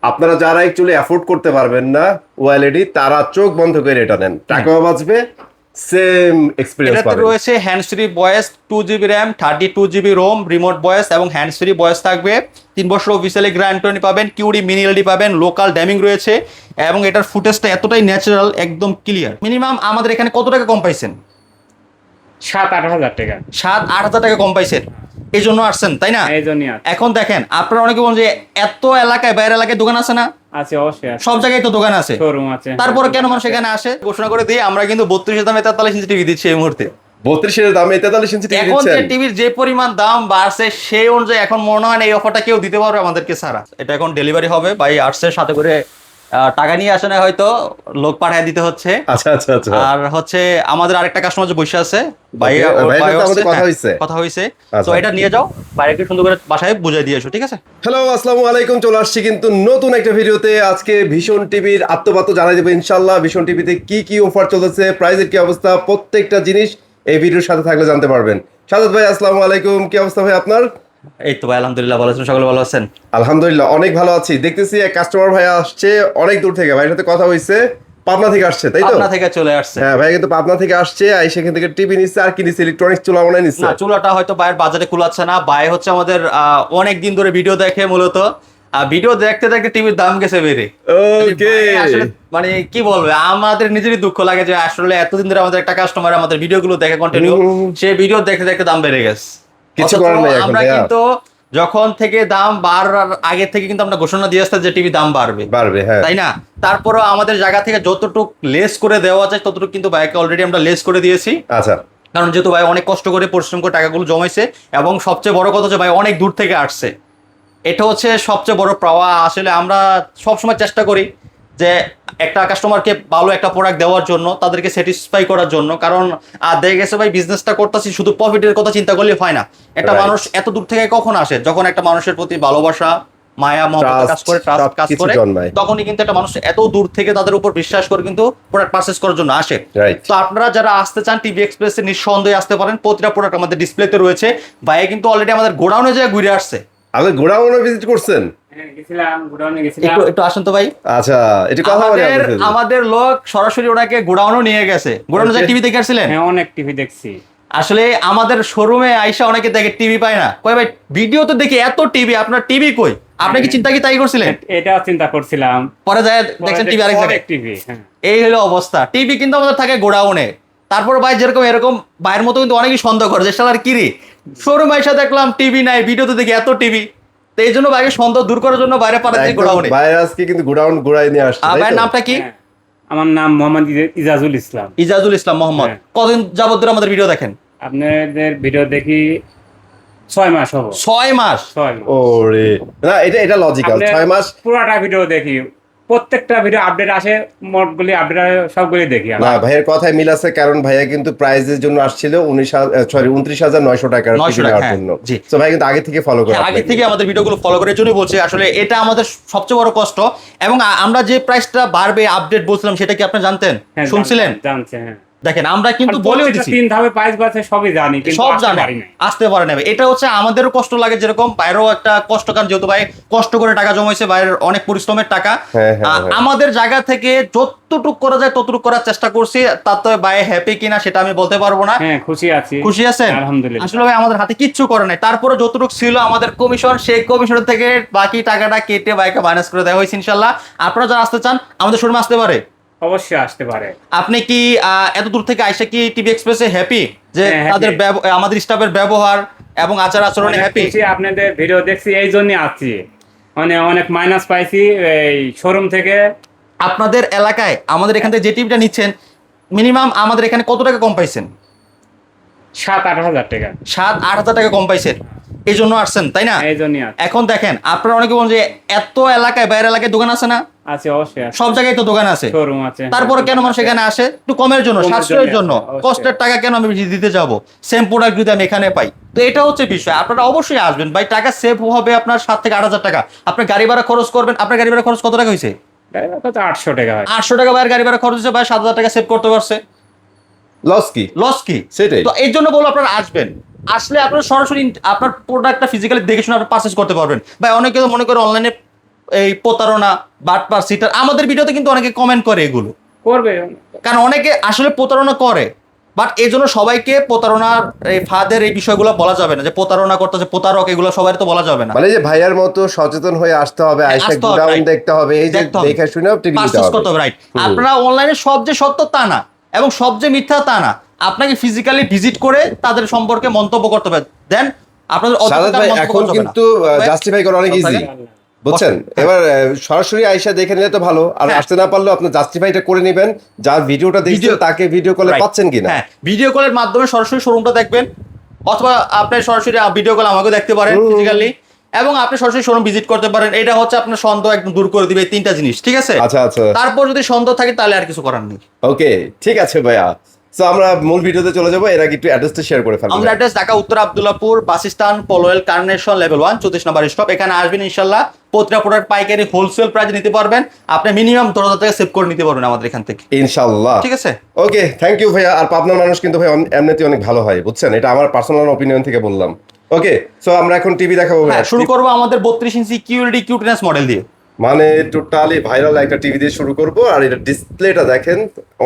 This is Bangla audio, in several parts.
আপনারা যারা অ্যাকচুয়ালি অ্যাফোর্ড করতে পারবেন না ওএলইডি, তারা চোখ বন্ধ করে এটা নেন, টাকাও বাঁচবে, সেম এক্সপেরিয়েন্স এটাতে পাবেন। রয়েছে hands free voice, 2 GB RAM, 32 GB ROM, remote voice এবং হ্যান্ডস ফ্রি ভয়েস থাকবে। 3 বছর অফিসিয়ালি গ্যারান্টি পাবেন, কিউডি মিনি এলডি পাবেন, লোকাল ড্যামিং রয়েছে এবং এটার ফুটেজটা এতটাই ন্যাচারাল, একদম ক্লিয়ার। মিনিমাম আমাদের এখানে কত টাকা কম পাইছেন? 7-8 হাজার টাকা। 7-8 হাজার টাকা কম পাইছেন, এই জন্য আসছেন তাই না? এই জন্যই আছে। এখন দেখেন, আপনারা অনেকে বলেন যে এত এলাকায় বাইরের এলাকায় দোকান আছে না? আছে, অবশ্যই আছে। সব জায়গায় তো দোকান আছে, শোরুম আছে। তারপরে কেন মানুষ এখানে আসে? ঘোষণা করে দিই, আমরা কিন্তু 32 দামে 43 ইঞ্চি টিভি দিচ্ছি এই মুহূর্তে। 32 দামে 43 ইঞ্চি টিভি এখন যে দিচ্ছেন। টিভির যে পরিমাণ দাম বাড়ছে সেই অনুযায়ী এখন মনে হয় না এই অফারটা কেউ দিতে পারবে আমাদেরকে ছাড়া। এটা এখন ডেলিভারি হবে, ভাই আসছে সাথে করে টাকা নিয়ে আসে না, হয়তো লোক পাঠিয়ে দিতে হচ্ছে। আচ্ছা আচ্ছা আচ্ছা। আর হচ্ছে আমাদের আরেকটা কাস্টমার যে বসে আছে, ভাইয়ের সাথে আমাদের কথা হইছে। কথা হইছে, আচ্ছা। তো এটা নিয়ে যাও, বাইরে সুন্দর করে বাসায় বুঝাই দিয়ে এসো, ঠিক আছে? হ্যালো, আসসালামু আলাইকুম। চলে আসছি কিন্তু নতুন একটা ভিডিওতে। আজকে ভীষণ টিভির আত্মপাত্য জানাই দেবো ইনশাল্লাহ। ভীষণ টিভিতে কি কি অফার চলতেছে, প্রাইসের কি অবস্থা, প্রত্যেকটা জিনিস এই ভিডিওর সাথে থাকলে জানতে পারবেন। সাদাত ভাই, আসসালামু আলাইকুম। কি অবস্থা ভাই আপনার? এই তো ভাই আলহামদুলিল্লাহ ভালো আছেন, সকলে ভালো আছেন? আলহামদুলিল্লাহ অনেক ভালো আছি। দেখতেছি এক কাস্টমার ভাই আসছে অনেক দূর থেকে, ভাইয়ের সাথে কথা হইছে, পাবনা থেকে আসছে তাই তো? পাবনা থেকে চলে আসছে। হ্যাঁ ভাই, কিন্তু পাবনা থেকে আসছে, আর সেখান থেকে টিভি নিচ্ছে, আর কি নিচ্ছে, ইলেকট্রনিক্স চুলা মনে হয় নিচ্ছে। না, চুলাটা হয়তো বাইরের বাজারে কুলাচ্ছে না। ভাই হচ্ছে আমাদের অনেক দিন ধরে ভিডিও দেখে, মূলত ভিডিও দেখতে দেখতে টিভির দাম গেছে বেড়ে। ওকে, আসলে মানে কি বলবে, আমাদের নিজেরই দুঃখ লাগে যে আসলে এতদিন ধরে আমাদের একটা কাস্টমার আমাদের ভিডিওগুলো দেখে কন্টিনিউ, সে ভিডিও দেখতে দেখতে দাম বেড়ে গেছে। কিছু অথচ করার নাই এখন আমরা ভাইয়া। কিন্তু যখন থেকে দাম বাড়ার আগে থেকে কিন্তু আমরা ঘোষণা দিয়ে আসতাম যে টিভি দাম বাড়বে, বাড়বে, হ্যাঁ। তাই না? তারপরও আমাদের জায়গা থেকে যতটুকু লেস করে দেওয়া যায় ততটুকু কিন্তু ভাইকে অলরেডি আমরা লেস করে দিয়েছি। আচ্ছা, কারণ যেহেতু ভাই অনেক কষ্ট করে পরিশ্রম করে টাকাগুলো জমাইছে, এবং সবচেয়ে বড় কথা হচ্ছে ভাই অনেক দূর থেকে আসছে, এটা হচ্ছে সবচেয়ে বড় পাওয়া। আসলে আমরা সবসময় চেষ্টা করি যে একটা কাস্টমারকে ভালো একটা প্রোডাক্ট দেওয়ার জন্য, তাদেরকে স্যাটিসফাই করার জন্য। কারণ দেখে গেছে ভাই, বিজনেসটা করতেছি শুধু প্রফিটের কথা চিন্তা করলে হয় না। একটা Right. মানুষ এত দূর থেকে কখন আসে? যখন একটা মানুষের প্রতি ভালোবাসা, মায়া, মহব্বত Trust, কাজ করে, ট্রাস্ট কাজ সবকিছু করে, জন্মায়। তখনই কিন্তু একটা মানুষ এত দূর থেকে তাদের উপর বিশ্বাস করে কিন্তু প্রোডাক্ট পারচেস করার জন্য আসে। Right. তো আপনারা যারা আসতে চান টিভি এক্সপ্রেসে নিঃসন্দেহে আসতে পারেন। প্রতিটা প্রোডাক্ট আমাদের ডিসপ্লেতে রয়েছে। ভাইয়া কিন্তু অলরেডি আমাদের গোডাউনে যায় ঘুরে আসছে। আপনি গোডাউনে ভিজিট করছেন? হ্যাঁ, গেছিলাম, গোডাউনে গেছিলাম। একটু একটু আসেন তো ভাই। আচ্ছা, এটা কথা বলি আমাদের আপনাদের। আমাদের লোক সরাসরি ওনাকে গোডাউনও নিয়ে গেছে। গোডাউনে যে Okay. টিভি দেখে আসছিলেন, হ্যাঁ, অনেক টিভি দেখছি। আসলে আমাদের শোরুমে আইসা অনেকে দেখে টিভি পায় না, কই ভাই ভিডিও তো দেখি এত টিভি, আপনার টিভি কই? আপনি কি চিন্তা কি তাই করছিলেন? এটাও চিন্তা করছিলাম। পরে যায় দেখছেন টিভি আরেক জায়গায়। টিভি, হ্যাঁ। এই হলো অবস্থা। টিভি কিন্তু আমাদের থাকে গোডাউনে। তারপর ভাই যেরকম এরকম ভাইয়ের মতো কিন্তু অনেকেই সন্দেহ করে যে শালার কিরে, শোরুমে আইসা দেখলাম টিভি নাই, ভিডিওতে দেখি এত টিভি। তো এই জন্য ভাইকে সন্দেহ দূর করার জন্য বাইরে পাঠাচ্ছি একদম গোডাউনে। বাইরে আজকে কিন্তু গোডাউন ঘুরাই নিয়ে আসছে, তাই ভাইয়ের তো? নামটা কি? হ্যাঁ। আমার নাম মোহাম্মদ ইজাজুল ইসলাম। ইজাজুল ইসলাম মোহাম্মদ। হ্যাঁ। কতদিন যাবত ধরে আমাদের ভিডিও দেখেন? আপনাদের ভিডিও দেখি 6 মাস হবো। 6 মাস। 6 মাস। ওরে না, এটা লজিক্যাল। আপনার 6 মাস পুরাটা ভিডিও দেখি, প্রত্যেকটা ভিডিও আপডেট আসে, মোটগুলি আপডেট আসে, সবগুলি দেখি আমি। না, ভাইয়ের কথায় মিল আছে, কারণ ভাইয়া কিন্তু প্রাইজের জন্য আসছিল 29,900 টাকার 900 টিভি নেওয়ার হ্যাঁ, জন্য। জি। তো ভাই কিন্তু আগে থেকে ফলো করে হ্যাঁ, আগে থেকে আমাদের ভিডিওগুলো ফলো করার জন্য বলছি। আসলে এটা আমাদের সবচেয়ে বড় কষ্ট। এবং আমরা যে প্রাইসটা বাড়বে আপডেট বলছিলাম, সেটা কি আপনি জানতেন? হ্যাঁ, শুনছিলেন? জানছে, হ্যাঁ। দেখেন, আমরা কিন্তু আর বলেও প্রত্যেকটা দিছি 3 ধাপে প্রাইস বাড়ছে, সবই জানি, কিন্তু সব আসতে জানে, পারি নাই। আসতে পারে না। এটা হচ্ছে আমাদেরও কষ্ট লাগে, যেরকম বাইরেও একটা কষ্ট, কারণ যেহেতু ভাই কষ্ট করে টাকা জমাইছে, বাইরের অনেক পরিশ্রমের টাকা। হ্যাঁ, হ্যাঁ, হ্যাঁ। আমাদের জায়গা থেকে যতটুক করা যায় ততটুক করার চেষ্টা করছি। তাতে ভাই হ্যাপি কিনা সেটা আমি বলতে পারবো না। হ্যাঁ, খুশি আছি। খুশি আছেন? আলহামদুলিল্লাহ। আসলে ভাই আমাদের হাতে কিচ্ছু করে নাই, তারপরে যতটুকু ছিল আমাদের কমিশন, সেই কমিশন থেকে বাকি টাকাটা কেটে বাইকে মাইনাস করে দেওয়া হয়েছে। ইনশাল্লাহ আপনারা যারা আসতে চান আমাদের শোরুমে আসতে পারে। অবশ্যই আসতে পারে। আপনি কি এত দূর থেকে আইসা কি টিভি এক্সপ্রেসে হ্যাপি যে হ্যাঁ, happy। তাদের আমাদের স্টাফের ব্যবহার এবং আচার আচরণে অনেক হ্যাপি? খুশি, আপনাদের ভিডিও দেখছি এই জন্যই আছি। মানে অনেক মাইনাস পাইছি এই শোরুম থেকে। আপনাদের এলাকায় আমাদের এখান থেকে যে টিভিটা নিচ্ছেন, মিনিমাম আমাদের এখানে কত টাকা কম পাইছেন? 7-8 হাজার টাকা। 7-8 হাজার টাকা কম পাইছেন, এই জন্য আসছেন তাই না? এই জন্যই আছি। এখন দেখেন, আপনারা অনেকে বলেন যে এত এলাকায় বাইরের এলাকায় দোকান আছে না? আছে, অবশ্যই আছে। সব জায়গায় তো দোকান আছে, শোরুম আছে। তারপরে কেন মানুষ এখানে আসে? একটু কমের জন্য, কমের সাশ্রয়ের জন্য জন্য। আসে, অবশ্যই। কষ্টের টাকা কেন আমি দিতে যাব? সেম প্রোডাক্ট যদি আমি এখানে পাই, তো এটা হচ্ছে বিষয়। আপনারা অবশ্যই আসবেন ভাই, টাকা সেভ হবে আপনার 7 থেকে 8 হাজার টাকা। আপনার গাড়ি ভাড়া খরচ করবেন, আপনার গাড়ি ভাড়া খরচ কত টাকা হয়েছে? গাড়ি ভাড়া কত? 800 টাকা হয়। 800 টাকা ভাইয়ের গাড়ি ভাড়া খরচ হচ্ছে, ভাই 7 হাজার টাকা সেভ করতে পারছে। লস কি? লস কি? সেটাই। তো এই জন্য বলবো আপনারা আসবেন। আসলে আপনারা সরাসরি আপনার প্রোডাক্টটা ফিজিক্যালি দেখে শুনে আপনারা পারচেজ করতে পারবেন। ভাই অনেকে তো মনে করে অনলাইনে এই প্রতারণা, বাটপার, সিটার, আমাদের ভিডিওতে কিন্তু অনেকে কমেন্ট করে এগুলো, করবে। কারণ অনেকে আসলে প্রতারণা করে, বাট এই জন্য সবাইকে প্রতারণার এই ফাঁদের এই বিষয়গুলো বলা যাবে না, যে প্রতারণা করতেছে, প্রতারক, এগুলো সবাই তো বলা যাবে না। মানে যে ভাইয়ার মতো সচেতন হয়ে আসতে হবে, আইসা আসতে হবে, গোডাউন right. দেখতে হবে, এই যে দেখতে হবে। দেখে শুনে টিভি দিতে পারচেস করতে হবে। হবে, রাইট। আপনারা অনলাইনে সব যে সত্য তা না, এবং সব যে মিথ্যা তা না, আপনাকে ফিজিক্যালি ভিজিট করে তাদের সম্পর্কে মন্তব্য করতে হবে, দেন আপনাদের সাদাত ভাই এখন কিন্তু জাস্টিফাই করা অনেক ইজি, বুঝছেন? এবার সরাসরি আইসা দেখে নিলে তো ভালো, আর হ্যাঁ। আসতে না পারলেও আপনি জাস্টিফাইটা করে নেবেন, যার ভিডিওটা দেখছেন Video- তাকে ভিডিও কলে পাচ্ছেন কিনা। হ্যাঁ, ভিডিও কলের মাধ্যমে সরাসরি শোরুমটা দেখবেন, অথবা আপনি সরাসরি ভিডিও কল আমাকে দেখতে পারেন ফিজিক্যালি, এবং আপনি সরাসরি শোরুম ভিজিট করতে পারেন। এটা হচ্ছে আপনার সন্দেহ একদম দূর করে দিবে এই তিনটা জিনিস, ঠিক আছে? আচ্ছা আচ্ছা, তারপর যদি সন্দেহ থাকে তাহলে আর কিছু করার নেই। ওকে, ঠিক আছে ভাইয়া। সো আমরা মূল ভিডিওতে চলে যাবো, এর আগে একটু অ্যাড্রেসটা শেয়ার করে ফেলবো। আমরা অ্যাড্রেস ঢাকা উত্তর Abdullahpur bus stand, Polwel carnation level 1 34 নম্বর স্টপ। এখানে আসবেন ইনশাল্লাহ, প্রতিটা প্রোডাক্ট পাইকারি হোলসেল প্রাইসে নিতে পারবেন, আপনি মিনিমাম 10,000 টাকা সেভ করে নিতে পারবেন আমাদের এখান থেকে, ইনশাআল্লাহ। ঠিক আছে? ওকে, থ্যাংক ইউ ভাইয়া। আর পাবনার মানুষ কিন্তু ভাই এমনিতে অনেক ভালো হয়, বুঝছেন? এটা আমার পার্সোনাল অপিনিয়ন থেকে বললাম। ওকে, সো আমরা এখন টিভি দেখাবো হ্যাঁ, ভাইয়া। শুরু করবো আমাদের 32 ইঞ্চি কিউএলইডি কিউটনেস মডেল দিয়ে। মানে টোটালি ভাইরাল একটা টিভি দিয়ে শুরু করব, আর এটা ডিসপ্লেটা দেখেন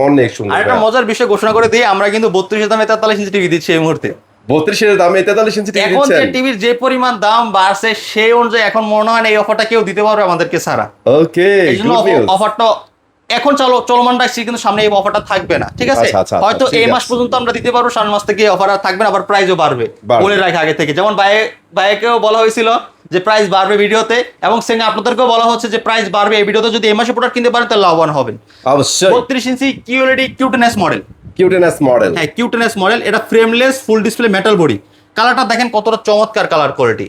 অনেক সুন্দর। আর একটা মজার বিষয় ঘোষণা করে দিয়ে, আমরা কিন্তু 32 দামে 43 ইঞ্চি টিভি দিচ্ছি এই মুহূর্তে। 32 দামে 43 ইঞ্চি টিভি এখন যে দিচ্ছেন। টিভির যে পরিমাণ দাম বাড়ছে সেই অনুযায়ী এখন মনে হয় না এই অফারটা কেউ দিতে পারবে আমাদেরকে ছাড়া। ওকে, এই জন্য গুড নিউজ। অফারটা এখন চলমান রাখছি, কিন্তু সামনে এই অফারটা থাকবে না, ঠিক আছে? আচ্ছা, আচ্ছা, হয়তো ঠিক এই মাস আছে। পর্যন্ত আমরা দিতে পারবো, সামনের মাস থেকে অফার আর থাকবে না, আবার প্রাইসও বাড়বে, বাড়বে। বলে রাখি আগে থেকে। যেমন ভাইকেও বলা হয়েছিল যে প্রাইস বাড়বে ভিডিওতে, এবং সঙ্গে আপনাদেরকেও বলা হচ্ছে যে প্রাইস বাড়বে এই ভিডিওতে, যদি এই মাসে প্রোডাক্ট কিনতে পারেন তাহলে লাভবান হবেন। অবশ্যই 32 inch QLED cuteness model. Cuteness model. হ্যাঁ, কিউটনেস মডেল, এটা frameless full display metal body. কালারটা দেখেন কতটা চমৎকার কালার কোয়ালিটি,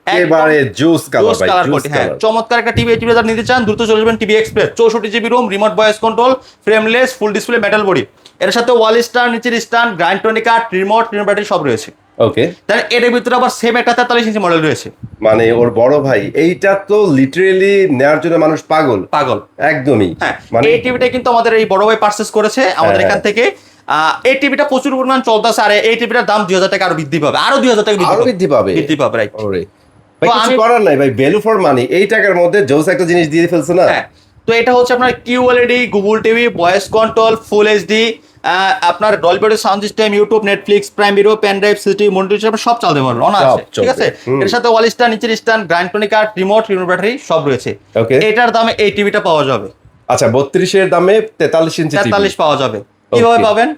একেবারে জুস কালার ভাই, কালার জুস কোয়ালিটি। হ্যাঁ, কালার। চমৎকার একটা টিভি। টিভি যারা নিতে চান দ্রুত চলে যাবেন TV express. 64 GB ROM, remote voice control, frameless full display metal body. এর সাথে ওয়াল স্ট্যান্ড, নিচের স্ট্যান্ড, গ্রাইন্ড টনিকা, রিমোট ব্যাটারি সব রয়েছে। ওকে, তাহলে এর ভিতরে আবার সেম একটা 43 ইঞ্চি মডেল রয়েছে। মানে ওর বড় ভাই এইটা তো লিটারেলি নেওয়ার জন্য মানুষ পাগল পাগল একদমই। হ্যাঁ, মানে এই টিভিটা কিন্তু আমাদের এই বড় ভাই পারচেজ করেছে আমাদের হ্যাঁ। এখান থেকে। এই টিভিটা প্রচুর পরিমাণ চলতেছে, আর এই টিভিটার দাম 2,000 টাকা আরো বৃদ্ধি পাবে, আরো 2,000 টাকা আরো বৃদ্ধি পাবে। বৃদ্ধি পাবে, রাইট। ওরে ভাই, তো কিছু আমি- করার নাই ভাই, ভ্যালু ফর মানি। এই টাকার মধ্যে জোস একটা জিনিস দিয়ে ফেলছে না। হ্যাঁ, তো এটা হচ্ছে আপনার QLED, Google TV, voice control, full HD, আপনার Dolby audio sound system, YouTube, Netflix, Prime Video, pen drive, সিটি মনিটর সব চালাতে পারবেন অনায়াসে, সব ঠিক আছে? চলবে। এর সাথে ওয়াল স্ট্যান্ড, নিচের স্ট্যান্ড, গ্রাইন্ড টনিকা, রিমোট ব্যাটারি সব রয়েছে। ওকে, এটার দামে এই টিভিটা পাওয়া যাবে আচ্ছা 32 দামে 43 ইঞ্চি টিভি। 43 পাওয়া যাবে। কিভাবে Okay. পাবেন?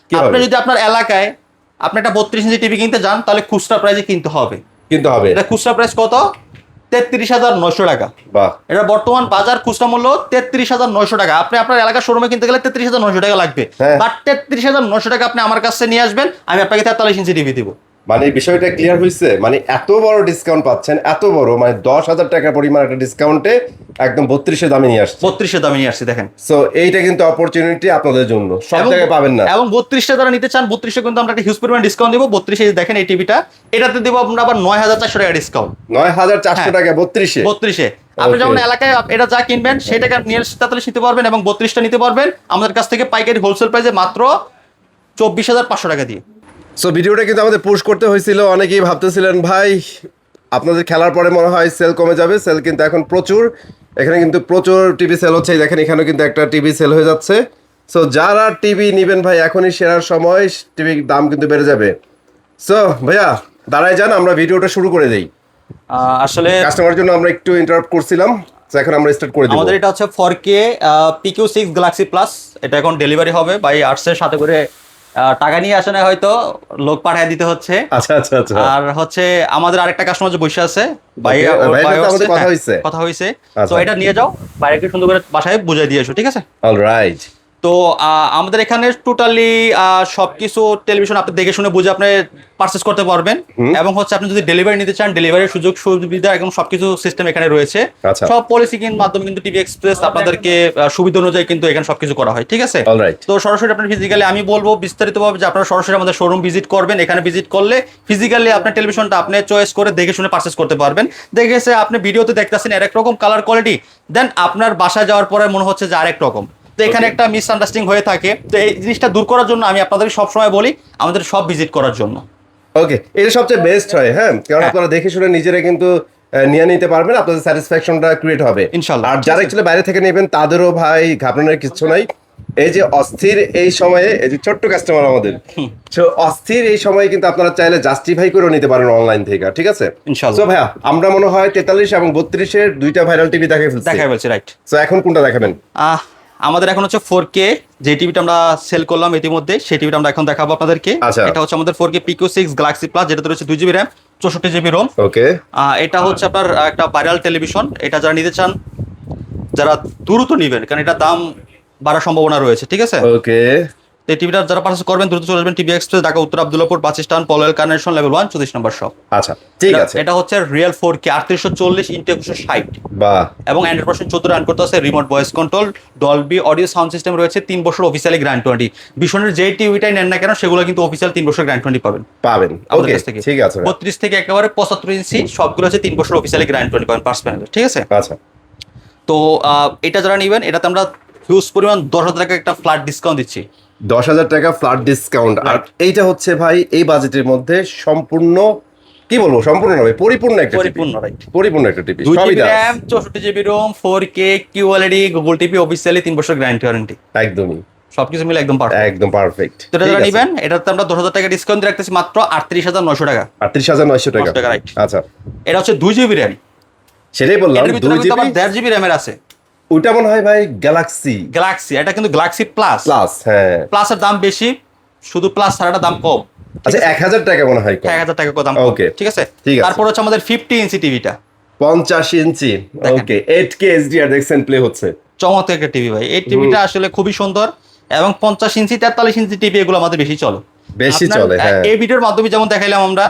কিভাবে? আপনি যদি আপনার এলাকায় আপনি একটা 32 ইঞ্চি টিভি কিনতে যান, তাহলে খুচরা প্রাইসে কিনতে হবে। কিন্তু হবে। এটা খুচরা প্রাইস কত? 33,900 টাকা। বাহ, এটা বর্তমান বাজার খুচরা মূল্য 33,900 টাকা। আপনি আপনার এলাকার শোরুমে কিনতে গেলে 33,900 টাকা লাগবে, হ্যাঁ। বাট 33,900 টাকা আপনি আমার কাছে নিয়ে আসবেন, আমি আপনাকে 43 ইঞ্চি টিভি দিব। মানে বিষয়টা ক্লিয়ার হয়েছে। মানে এত বড় ডিসকাউন্ট পাচ্ছেন, এত বড়, মানে 10,000 টাকা পরিমাণ একটা ডিসকাউন্টে একদম 32 দামে নিয়ে আসছে। 32 দামে নিয়ে আসছি, দেখেন। সো এইটা কিন্তু অপরচুনিটি আপনাদের জন্য, সব এবং- জায়গায় পাবেন না। এবং 32 যারা নিতে চান, 32 কিন্তু আমরা একটা হিউজ পরিমাণ ডিসকাউন্ট দিব। 32 দেখেন এই টিভিটা, এটাতে দিব আমরা আবার 9,400 টাকা ডিসকাউন্ট। 9,400 হ্যাঁ। টাকা 32-এ। 32 আপনি Okay. যেমন এলাকায় এটা যা কিনবেন সেই টাকা নিয়ে 43 নিতে পারবেন, এবং 32টা নিতে পারবেন আমাদের কাছ থেকে পাইকারি হোলসেল প্রাইসে মাত্র 24,500 টাকা দিয়ে। সো ভিডিওটা কিন্তু আমাদের পুশ করতে হয়েছিল। অনেকেই ভাবতেছিলেন ভাই আপনাদের খেলার পরে মনে হয় সেল কমে যাবে। সেল কিন্তু এখন প্রচুর, এখানে কিন্তু প্রচুর টিভি সেল হচ্ছে। এই দেখেন এখানেও কিন্তু একটা টিভি সেল হয়ে যাচ্ছে। সো যারা টিভি নেবেন ভাই, এখনই সেরার সময়, টিভির দাম কিন্তু বেড়ে যাবে। সো ভাইয়া দাঁড়ায় যান, আমরা ভিডিওটা শুরু করে দেই। আসলে কাস্টমারের জন্য আমরা একটু ইন্টারাপ্ট করছিলাম, তো এখন আমরা স্টার্ট করে দিব। আমাদের এটা হচ্ছে 4K PQ6 Galaxy Plus। এটা এখন ডেলিভারি হবে, ভাই আর্টসের সাথে করে টাকা নিয়ে আসে না, হয়তো লোক পাঠিয়ে দিতে হচ্ছে। আচ্ছা আচ্ছা আচ্ছা। আর হচ্ছে আমাদের আরেকটা কাস্টমার যে বসে আছে, ভাই Okay, ওর ভাইয়ের ভাই সাথে আমাদের হচ্ছে- কথা হ্যাঁ, হয়েছে? কথা হয়েছে। আচ্ছা। তো এটা নিয়ে যাও, বাইরে সুন্দর করে বাসায় বুঝাই দিয়ে এসো, ঠিক আছে? অলরাইট। তো আমাদের এখানে টোটালি সবকিছু টেলিভিশন আপনি দেখে শুনে বুঝে আপনি পারচেস করতে পারবেন, এবং হচ্ছে আপনি যদি ডেলিভারি নিতে চান, ডেলিভারির সুযোগ সুবিধা একদম সবকিছু সিস্টেম এখানে রয়েছে। আচ্ছা। সব পলিসি মাধ্যমে কিন্তু টিভি এক্সপ্রেস আপনাদেরকে সুবিধা অনুযায়ী কিন্তু এখানে সবকিছু করা হয়, ঠিক আছে? অলরাইট। তো সরাসরি আপনার ফিজিক্যালি আমি বলবো বিস্তারিতভাবে যে আপনারা সরাসরি আমাদের শোরুম ভিজিট করবেন। এখানে ভিজিট করলে ফিজিক্যালি আপনার টেলিভিশনটা আপনি চয়েস করে দেখে শুনে পারচেস করতে পারবেন। দেখেছে আপনি ভিডিওতে দেখতেছেন আরেক রকম কালার কোয়ালিটি, দেন আপনার বাসায় যাওয়ার পরে মনে হচ্ছে যে আরেক রকম। তো এখানে Okay. একটা মিসআন্ডারস্ট্যান্ডিং হয়ে থাকে। তো এই জিনিসটা দূর করার জন্য আমি আপনাদের সবসময় বলি আমাদের সব ভিজিট করার জন্য। ওকে, এটা সবচেয়ে বেস্ট হয়। হ্যাঁ, কারণ হ্যাঁ। আপনারা দেখে শুনে নিজেরা কিন্তু নিয়ে নিতে পারবেন, আপনাদের স্যাটিসফ্যাকশনটা ক্রিয়েট হবে ইনশাল্লাহ। আর ঠিক যারা আছে। অ্যাকচুয়ালি বাইরে থেকে নেবেন তাদেরও ভাই ঘাবড়ানোর কিছু নাই। এই যে অস্থির এই সময়ে, এই যে ছোট্ট কাস্টমার আমাদের, তো অস্থির এই সময়ে কিন্তু আপনারা চাইলে জাস্টিফাই করে নিতে পারেন অনলাইন থেকে, ঠিক আছে? ইনশাল্লাহ। তো ভাইয়া আমরা মনে হয় 43 এবং 32-এর দুইটা ভাইরাল টিভি দেখাই ফেলছি। দেখাই বলছি, রাইট। তো এখন কোনটা দেখাবেন? আমাদের এখন হচ্ছে 4K যে টিভিটা আমরা সেল করলাম ইতিমধ্যে, সেই টিভিটা আমরা এখন দেখাবো আপনাদেরকে। আচ্ছা। এটা হচ্ছে আমাদের 4K Pico 6 Galaxy Plus, যেটাতে রয়েছে 2GB RAM, 64GB ROM। ওকে, এটা হচ্ছে আপনার একটা ভাইরাল টেলিভিশন। এটা যারা নিতে চান, যারা দ্রুত নিবেন, কারণ এটা দাম বাড়ার সম্ভাবনা রয়েছে, ঠিক আছে? ওকে, তো এই টিভিটা যারা পারচেজ করবেন দ্রুত চলে আসবেন টিভি এক্সপ্রেস, ঢাকা উত্তর Abdullahpur, bus stand, Polwel connection, level 1, 34 নম্বর শপ। আচ্ছা ঠিক আছে। এটা হচ্ছে রিয়েল 4K 3840 ইন্টু 160 বাহ, এবং 100% 14 রান করতে আছে, remote voice control, Dolby audio sound system রয়েছে, 3 বছর অফিসিয়ালি গ্যারান্টি। ভীষণের যে টিভিটাই নেন না কেন সেগুলো কিন্তু অফিসিয়াল 3 বছর গ্যারান্টি পাবেন পাবেন। আমাদের ওকে, কাছ থেকে। ঠিক আছে। 32 থেকে একেবারে 75 ইঞ্চি সবগুলো হচ্ছে 3 বছর অফিসিয়ালি গ্যারান্টি পাবেন পার্স প্যানেলে, ঠিক আছে? আচ্ছা, তো এটা যারা নেবেন, এটাতে আমরা হিউজ পরিমাণ 10,000 টাকা একটা ফ্ল্যাট ডিসকাউন্ট দিচ্ছি। 10,000 টাকা ফ্ল্যাট ডিসকাউন্ট। আর এইটা হচ্ছে ভাই এই বাজেটের মধ্যে সম্পূর্ণ, কি বলবো, সম্পূর্ণ নয়, পরিপূর্ণ একটা টিভি। পরিপূর্ণ, রাইট। পরিপূর্ণ একটা টিভি, 2GB সবই দাম RAM, 64GB ROM, 4K QLED, Google TV officially 3 বছর গ্যারান্টি ওয়ারেন্টি, একদমই সবকিছু মিলে একদম পারফেক্ট। একদম পারফেক্ট। তো এটা যারা নিবেন, এটাতে আমরা 10,000 টাকা ডিসকাউন্ট দিয়ে রাখতেছি মাত্র 38,900 টাকা। 38,900 টাকা, 900 টাকা, right। আচ্ছা এটা হচ্ছে 2GB RAM। সেটাই বললাম, এটার ভিতরে 2 কিন্তু আবার জিবি। 1.5GB RAM এর আছে। ওইটা মনে হয় ভাই গ্যালাক্সি গ্যালাক্সি, এটা কিন্তু গ্যালাক্সি প্লাস। প্লাস, হ্যাঁ। প্লাসের দাম বেশি, শুধু প্লাস ছাড়াটা দাম কম। আচ্ছা 1,000 টাকা মনে হয় কম। 1,000 টাকা দাম কম, Okay, ঠিক আছে? ঠিক আছে। তারপর হচ্ছে আমাদের 50 ইঞ্চি টিভিটা, 50 ইঞ্চি, দেখেন। ওকে, 8K HDR দেখছেন প্লে হচ্ছে। চমৎকার একটা টিভি ভাই। এই টিভিটা আসলে খুবই সুন্দর এবং 50 ইঞ্চি 43 ইঞ্চি টিভি এগুলো আমাদের বেশি চলে। বেশি আপনার, চলে, হ্যাঁ। এই ভিডিওর মাধ্যমে যেমন দেখাইলাম আমরা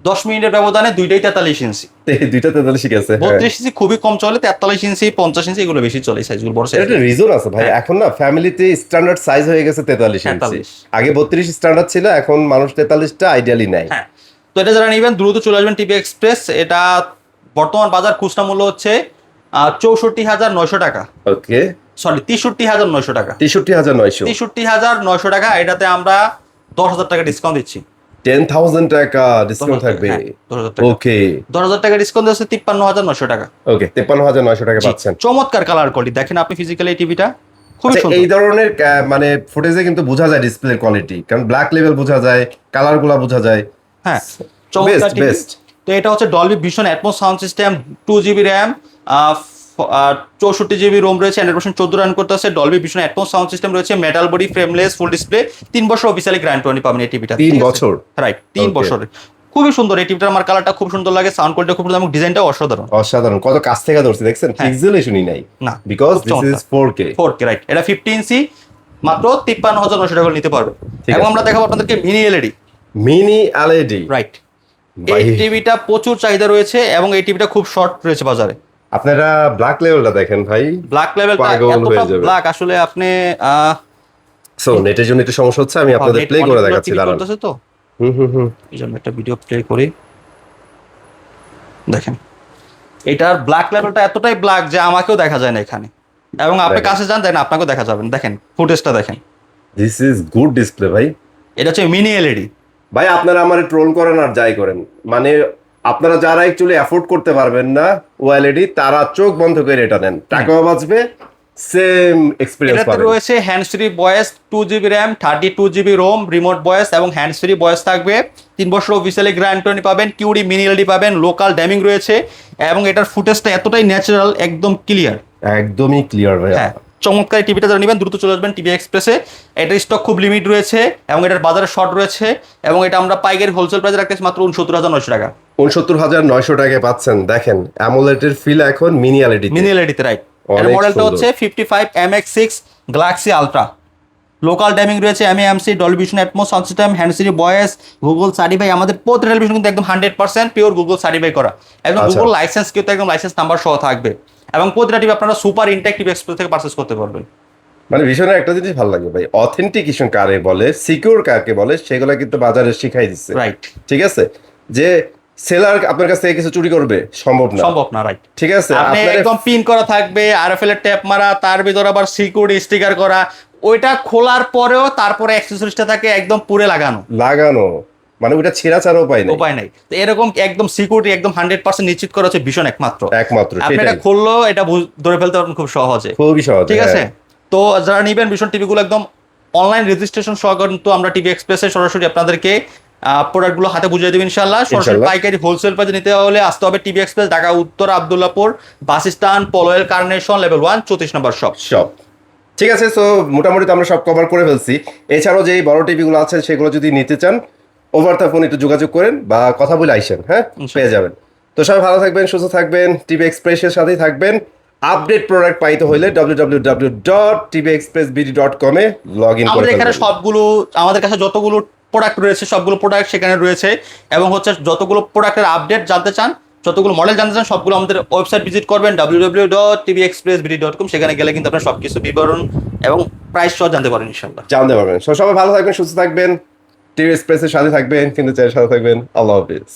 10 মিনিটের ব্যবধানে দুইটাই 43 ইঞ্চি। এই দুইটা 43 গেছে, হ্যাঁ। 32 ইঞ্চি খুবই কম চলে, 43 ইঞ্চি 50 ইঞ্চি এগুলো বেশি চলে, সাইজগুলো বড় এর সাইজ। একটা রিজন আছে ভাই, হ্যাঁ। এখন না ফ্যামিলিতে স্ট্যান্ডার্ড সাইজ হয়ে গেছে 43 ইঞ্চি। 43 আগে 32 স্ট্যান্ডার্ড ছিল, এখন মানুষ 43টা আইডিয়ালি নেয়। হ্যাঁ। তো এটা যারা নেবেন দ্রুত চলে আসবেন টিভি এক্সপ্রেস। এটা বর্তমান বাজার খুচরা মূল্য হচ্ছে 64,900 টাকা, ওকে, সরি 63,900 টাকা। 63,900, 63,900 টাকা। এটাতে আমরা 10,000 টাকা ডিসকাউন্ট দিচ্ছি। 10,000 টাকা ডিসকাউন্ট 10,000 থাকবে। হ্যাঁ, 10,000 টাকা। ওকে 10,000 টাকা ডিসকাউন্ট দিচ্ছে 53,900 টাকা। ওকে, 53,900 টাকা জি, পাচ্ছেন। চমৎকার কালার কোয়ালিটি দেখেন আপনি ফিজিক্যালি এই টিভিটা খুবই আচ্ছা, সুন্দর। এই ধরনের মানে ফুটেজে কিন্তু বোঝা যায় ডিসপ্লের কোয়ালিটি, কারণ ব্ল্যাক লেভেল বোঝা যায়, কালার গুলা বোঝা যায়। হ্যাঁ, চমৎকার Best, টিভি। best. তো এটা হচ্ছে Dolby Vision Atmos sound system, 2GB RAM, 64GB ROM রয়েছে, 100% 14 রান করতে আছে, Dolby Vision Atmos sound system রয়েছে, metal body, frameless, full display, 3 বছর অফিসিয়ালি গ্যারান্টি পাবেন এই টিভিটা। 3 বছর? Right, 3 Okay. বছর। খুবই সুন্দর এই টিভিটার, আমার কালারটা খুব সুন্দর লাগে, সাউন্ড কোয়ালিটি খুব সুন্দর এবং ডিজাইনটাও অসাধারণ। অসাধারণ, কত কাছ থেকে ধরছে দেখছেন, হ্যাঁ। পিক্সেলে শুনি নাই না, বিকজ খুব this is 4K। 4K, right. এটা 50 ইঞ্চি মাত্র 53,900 টাকা নিতে পারবে। ঠিক এবং আছে। আমরা দেখাবো আপনাদেরকে mini LED, mini LED, right. ভাই। এই টিভিটা প্রচুর চাহিদা রয়েছে এবং এই টিভিটা খুব শর্ট রয়েছে বাজারে। আপনারা ব্ল্যাক লেভেলটা দেখেন ভাই, ব্ল্যাক লেভেলটা পাগল এতটা হয়ে যাবে। ব্ল্যাক আসলে আপনি সো নেটের জন্য একটু সমস্যা হচ্ছে, আমি আপনাদের net প্লে করে অনেকগুলো দেখাচ্ছি, TV দাঁড়ান। করতেছে তো, হুম। এই জন্য একটা ভিডিও প্লে করি। দেখেন এটার ব্ল্যাক লেভেলটা এতটাই ব্ল্যাক যে আমাকেও দেখা যায় না এখানে, এবং আপনি দেখেন। কাছে যান দেন আপনাকেও দেখা যাবেন। দেখেন ফুটেজটা দেখেন, দিস ইজ গুড ডিসপ্লে ভাই। এটা হচ্ছে মিনি এলইডি। ভাই আপনারা আমারে ট্রোল করেন আর যাই করেন, মানে আপনারা যারা অ্যাকচুয়ালি অ্যাফোর্ড করতে পারবেন না ওএলইডি, তারা চোখ বন্ধ করে এটা নেন, টাকাও বাঁচবে, সেম এক্সপেরিয়েন্স এটাতে পাবেন। রয়েছে hands free voice, 2GB RAM, 32GB ROM, remote voice এবং হ্যান্ডস ফ্রি ভয়েস থাকবে, 3 বছর অফিসিয়ালি গ্যারান্টি পাবেন, কিউডি মিনি এলইডি পাবেন, লোকাল ড্যামিং রয়েছে এবং এটার ফুটেজটা এতটাই ন্যাচারাল, একদম ক্লিয়ার। একদমই ক্লিয়ার ভাই। হ্যাঁ, চমৎকার এই টিভিটা যারা নেবেন দ্রুত চলে আসবেন টিভি এক্সপ্রেসে। এটার স্টক খুব লিমিট রয়েছে এবং এটার বাজারে শর্ট রয়েছে এবং এটা আমরা পাইকারি হোলসেল প্রাইসে রাখতেছি মাত্র 69,900 টাকা। 69,900 টাকায় পাচ্ছেন। দেখেন অ্যামোলেডের ফিল এখন মিনি এলইডি। মিনি এলইডিতে, রাইট। এর অনেক মডেলটা সুন্দর। হচ্ছে 55 MX6 গ্যালাক্সি আলট্রা। লোকাল ড্যামিং রয়েছে, MAMC, Dolby Vision Atmos sound system, hands free voice, Google certify. আমাদের প্রতি টেলিভিশন কিন্তু একদম 100% পিওর গুগল সার্টিফাই করা, একদম আচ্ছা। গুগল লাইসেন্স কিন্তু একদম লাইসেন্স নাম্বার সহ থাকবে এবং প্রতিটা টিভি আপনারা সুপার ইনটেক টিভি এক্সপ্রেস থেকে পারচেস করতে পারবেন। মানে ভীষণের একটা জিনিস ভালো লাগে ভাই, অথেন্টিকেশন কারে বলে, সিকিউর কাকে বলে, সেগুলো কিন্তু বাজারে শিখাই দিচ্ছে। রাইট, ঠিক আছে, যে সেলার আপনার কাছ থেকে কিছু চুরি করবে সম্ভব না। সম্ভব না, রাইট। ঠিক আছে, আপনি আপনার একদম পিন করা থাকবে, আরএফএল এর ট্যাপ মারা, তার ভিতর আবার সিকিউরিটি স্টিকার করা, ওইটা খোলার পরেও তারপরে অ্যাক্সেসরিজটা থাকে একদম পুরে লাগানো। লাগানো, মানে ওটা ছেঁড়া ছাড়া উপায় নেই। উপায় নাই। তো এরকম একদম সিকিউরিটি একদম 100% নিশ্চিত করা হচ্ছে ভীষণ একমাত্র। আপনি এটা সেটাই খুললো এটা ধরে ফেলতে পারবেন খুব সহজে। খুবই সহজ। ঠিক আছে, হ্যাঁ। তো যারা নিবেন ভীষণ টিভি গুলো একদম অনলাইন রেজিস্ট্রেশন সহ কিন্তু আমরা টিভি এক্সপ্রেসে সরাসরি আপনাদেরকে প্রোডাক্টগুলো হাতে বুঝিয়ে দেব ইনশাআল্লাহ। সরাসরি ইনশাআল্লাহ। পাইকারি হোলসেল প্রাইসে নিতে হলে আসতে হবে টিভি এক্সপ্রেস, ঢাকা উত্তর Abdullahpur bus stand, Polwel carnation, level 1 34 নম্বর শপ। ঠিক আছে, সো মোটামুটি তো আমরা সব কভার করে ফেলছি। এছাড়াও যে বড় টিভিগুলো আছে সেগুলো যদি নিতে চান ওভার দ্য ফোন একটু যোগাযোগ করেন বা কথা বলে আইসেন, হ্যাঁ পেয়ে যাবেন। তো সবাই ভালো থাকবেন, সুস্থ থাকবেন, টিভি এক্সপ্রেসের সাথেই থাকবেন। আপডেট প্রোডাক্ট পাইতে হলে www.tvexpressbd.com এ লগ ইন করে আমাদের এখানে ফেলবেন। সবগুলো, আমাদের কাছে যতগুলো প্রোডাক্ট রয়েছে সবগুলো প্রোডাক্ট সেখানে রয়েছে, এবং হচ্ছে যতগুলো প্রোডাক্টের আপডেট জানতে চান, যতগুলো মডেল জানতে চান সবগুলো আমাদের ওয়েবসাইট ভিজিট করবেন www.tvexpressbd.com। সেখানে গেলে কিন্তু আপনারা সবকিছু বিবরণ এবং প্রাইস সহ জানতে পারেন ইনশাআল্লাহ। জানতে পারবেন। সবাই ভালো থাকবেন, সুস্থ থাকবেন, টিভি এক্সপ্রেসের সাথে থাকবেন, কিন্তু চ্যানেলের সাথে থাকবেন। আল্লাহ হাফিজ।